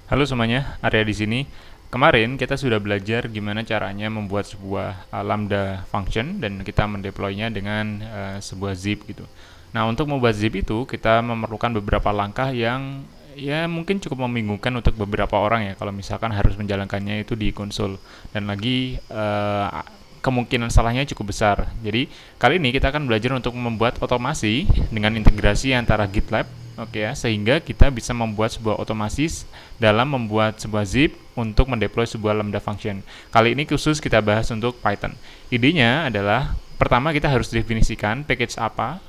Halo semuanya, Arya di sini. Kemarin kita sudah belajar gimana caranya membuat sebuah lambda function dan kita mendeploynya dengan sebuah zip gitu. Nah, untuk membuat zip itu kita memerlukan beberapa langkah yang ya mungkin cukup membingungkan untuk beberapa orang ya kalau misalkan harus menjalankannya itu di konsol dan lagi kemungkinan salahnya cukup besar. Jadi, kali ini kita akan belajar untuk membuat otomasi dengan integrasi antara GitLab. Oke ya, sehingga kita bisa membuat sebuah otomasi dalam membuat sebuah zip untuk mendeploy sebuah lambda function. Kali ini khusus kita bahas untuk Python. Idenya adalah pertama kita harus definisikan package apa,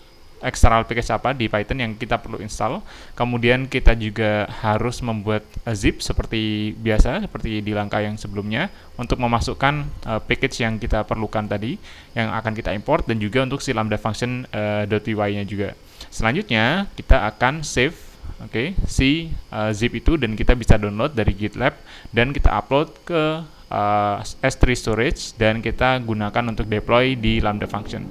external package apa di Python yang kita perlu install. Kemudian kita juga harus membuat zip seperti biasa, seperti di langkah yang sebelumnya untuk memasukkan package yang kita perlukan tadi yang akan kita import dan juga untuk si lambda function .py-nya juga. Selanjutnya kita akan save si zip itu dan kita bisa download dari GitLab dan kita upload ke S3 storage dan kita gunakan untuk deploy di lambda function.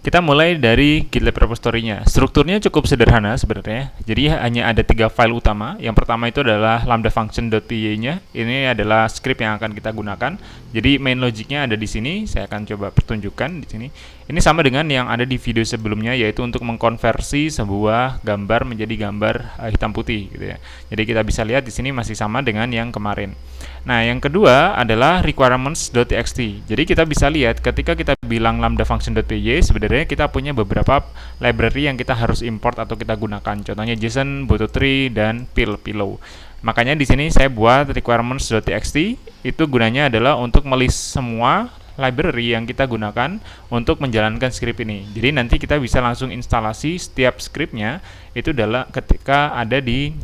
Kita mulai dari GitLab repository-nya. Strukturnya cukup sederhana sebenarnya. Jadi hanya ada 3 file utama. Yang pertama itu adalah lambda function.py-nya. Ini adalah script yang akan kita gunakan. Jadi main logiknya ada di sini. Saya akan coba pertunjukkan di sini. Ini sama dengan yang ada di video sebelumnya, yaitu untuk mengkonversi sebuah gambar menjadi gambar hitam putih gitu ya. Jadi kita bisa lihat di sini masih sama dengan yang kemarin. Nah, yang kedua adalah requirements.txt. Jadi kita bisa lihat ketika kita bilang lambda function.py, sebenarnya kita punya beberapa library yang kita harus import atau kita gunakan. Contohnya JSON, Boto3 dan Pillow. Makanya di sini saya buat requirements.txt. Itu gunanya adalah untuk melist semua library yang kita gunakan untuk menjalankan script ini. Jadi nanti kita bisa langsung instalasi setiap scriptnya itu adalah ketika ada di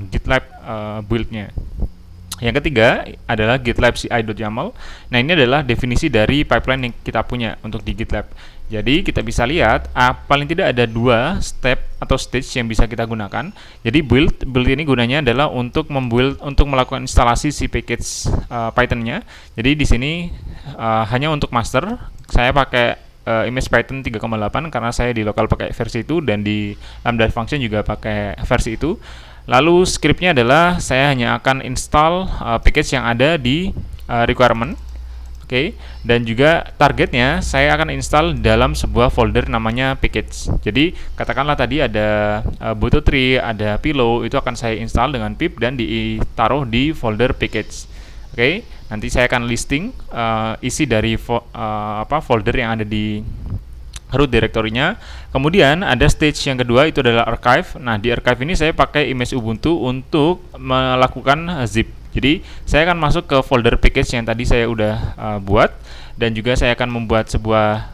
GitLab build-nya. Yang ketiga adalah GitLab CI.yaml. Nah, ini adalah definisi dari pipeline yang kita punya untuk di GitLab. Jadi kita bisa lihat paling tidak ada 2 step atau stage yang bisa kita gunakan. Jadi build ini gunanya adalah untuk melakukan instalasi si package Python-nya. Jadi di sini hanya untuk master saya pakai image Python 3,8 karena saya di lokal pakai versi itu dan di lambda function juga pakai versi itu. Lalu scriptnya adalah saya hanya akan install package yang ada di requirement. Dan juga targetnya saya akan install dalam sebuah folder namanya package. Jadi katakanlah tadi ada Boto3, ada Pillow, itu akan saya install dengan pip dan ditaruh di folder package. Nanti saya akan listing isi dari folder yang ada di root directory-nya. Kemudian ada stage yang kedua, itu adalah archive. Nah, di archive ini saya pakai image Ubuntu untuk melakukan zip. Jadi saya akan masuk ke folder package yang tadi saya udah buat dan juga saya akan membuat sebuah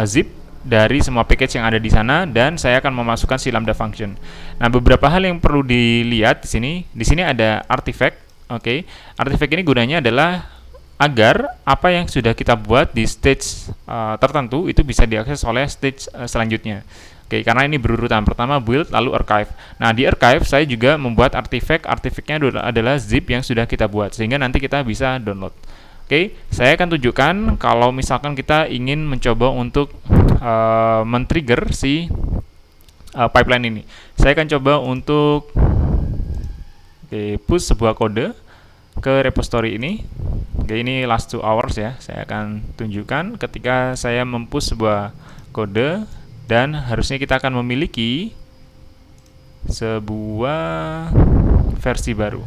zip dari semua package yang ada di sana dan saya akan memasukkan si lambda function. Nah, beberapa hal yang perlu dilihat di sini. Di sini ada artifact. Artifact ini gunanya adalah agar apa yang sudah kita buat di stage tertentu itu bisa diakses oleh stage selanjutnya. Karena ini berurutan, pertama build lalu archive. Nah, di archive saya juga membuat artifact. Artifactnya adalah zip yang sudah kita buat sehingga nanti kita bisa download. Saya akan tunjukkan kalau misalkan kita ingin mencoba untuk men-trigger si pipeline ini. Saya akan coba untuk push sebuah kode ke repository ini. Ini last 2 hours ya. Saya akan tunjukkan ketika saya mempush sebuah kode dan harusnya kita akan memiliki sebuah versi baru.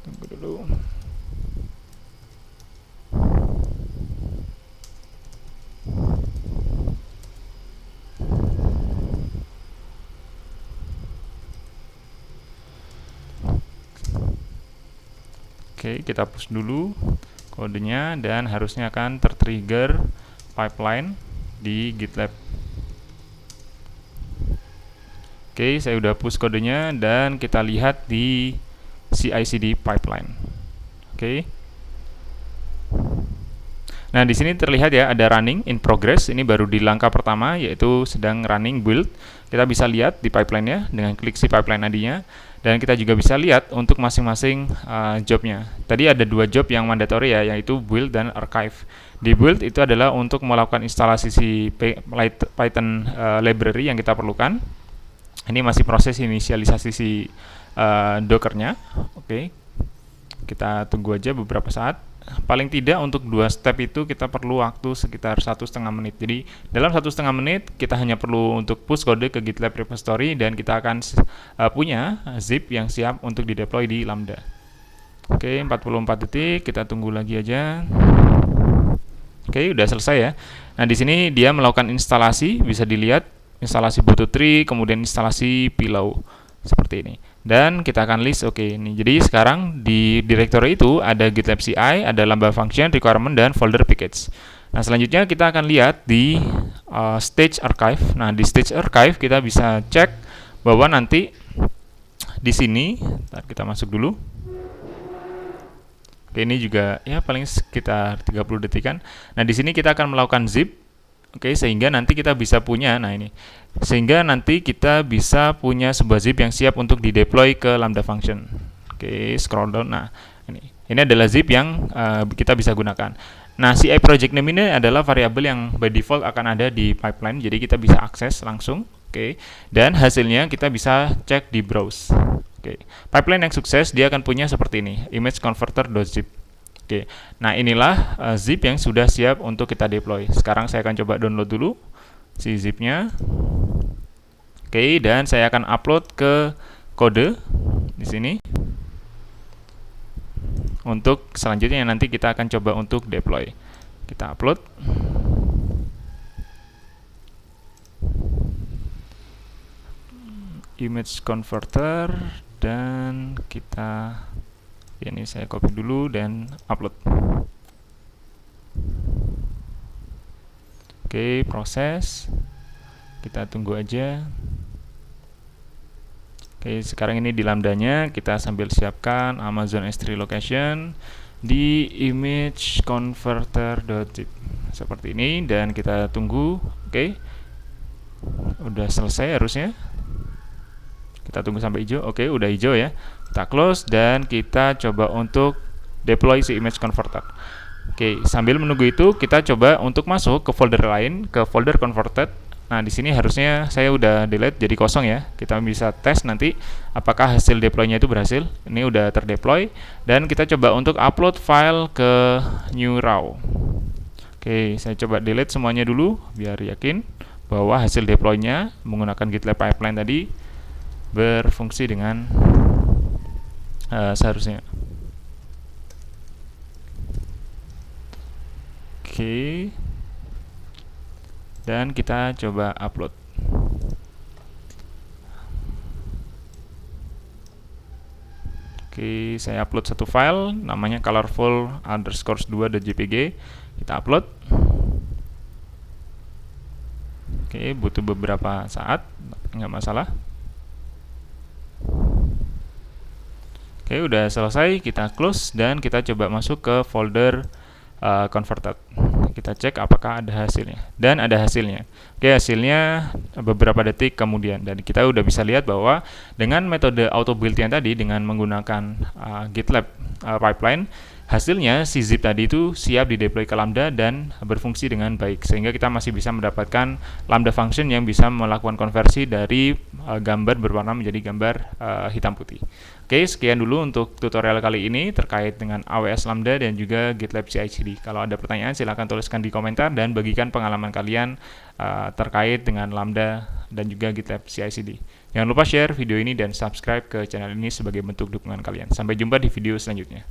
Tunggu dulu. Kita push dulu kodenya dan harusnya akan tertrigger pipeline di GitLab. Saya udah push kodenya dan kita lihat di CI/CD pipeline. Nah, di sini terlihat ya ada running in progress. Ini baru di langkah pertama yaitu sedang running build. Kita bisa lihat di pipeline-nya dengan klik si pipeline ID-nya. Dan kita juga bisa lihat untuk masing-masing jobnya. Tadi ada 2 job yang mandatory ya, yaitu build dan archive. Di build itu adalah untuk melakukan instalasi si Python library yang kita perlukan. Ini masih proses inisialisasi si Dockernya. Oke, kita tunggu aja beberapa saat. Paling tidak untuk 2 step itu kita perlu waktu sekitar 1,5 menit. Jadi dalam 1,5 menit kita hanya perlu untuk push kode ke GitLab repository dan kita akan punya zip yang siap untuk dideploy di Lambda. Oke, 44 detik, kita tunggu lagi aja. Oke, udah selesai ya. Nah, di sini dia melakukan instalasi, bisa dilihat instalasi Butut Tree, kemudian instalasi Pillow seperti ini. Dan kita akan list ini. Jadi sekarang di directory itu ada GitLab CI, ada Lambda function, requirement, dan folder package. Nah, selanjutnya kita akan lihat di stage archive. Nah, di stage archive kita bisa cek bahwa nanti di sini, kita masuk dulu. Oke, ini juga ya paling sekitar 30 detikan. Nah, di sini kita akan melakukan zip. Oke, sehingga nanti kita bisa punya, sehingga nanti kita bisa punya sebuah zip yang siap untuk dideploy ke Lambda function. Oke, scroll down. Nah, ini adalah zip yang kita bisa gunakan. Nah, CI project name ini adalah variabel yang by default akan ada di pipeline, jadi kita bisa akses langsung. Oke, dan hasilnya kita bisa cek di browse. Oke, pipeline yang sukses dia akan punya seperti ini, image converter.zip. Oke, nah inilah zip yang sudah siap untuk kita deploy. Sekarang saya akan coba download dulu si zipnya. Oke, dan saya akan upload ke kode di sini. Untuk selanjutnya nanti kita akan coba untuk deploy. Kita upload. Image converter, dan kita ini saya copy dulu dan upload. Oke, proses. Kita tunggu aja. Oke, sekarang ini di lambdanya kita sambil siapkan Amazon S3 location di image converter.zip seperti ini, dan kita tunggu. Oke, udah selesai harusnya. Kita tunggu sampai hijau. Oke, udah hijau ya. Kita close dan kita coba untuk deploy si image converter. Oke, sambil menunggu itu kita coba untuk masuk ke folder lain, ke folder converted. Nah, di sini harusnya saya udah delete jadi kosong ya. Kita bisa tes nanti apakah hasil deploy-nya itu berhasil. Ini udah terdeploy dan kita coba untuk upload file ke new raw. Oke, saya coba delete semuanya dulu biar yakin bahwa hasil deploy-nya menggunakan GitLab pipeline tadi berfungsi dengan seharusnya. Oke, dan kita coba upload. Oke, saya upload satu file namanya colorful_2.jpg. Kita upload. Oke, butuh beberapa saat, nggak masalah. Oke, udah selesai, kita close dan kita coba masuk ke folder converted. Kita cek apakah ada hasilnya, dan ada hasilnya. Oke, hasilnya beberapa detik kemudian, dan kita udah bisa lihat bahwa dengan metode auto build yang tadi, dengan menggunakan GitLab pipeline, hasilnya si zip tadi itu siap dideploy ke Lambda dan berfungsi dengan baik, sehingga kita masih bisa mendapatkan Lambda function yang bisa melakukan konversi dari gambar berwarna menjadi gambar hitam putih. Oke, sekian dulu untuk tutorial kali ini terkait dengan AWS Lambda dan juga GitLab CI/CD. Kalau ada pertanyaan silahkan tuliskan di komentar dan bagikan pengalaman kalian terkait dengan Lambda dan juga GitLab CI/CD. Jangan lupa share video ini dan subscribe ke channel ini sebagai bentuk dukungan kalian. Sampai jumpa di video selanjutnya.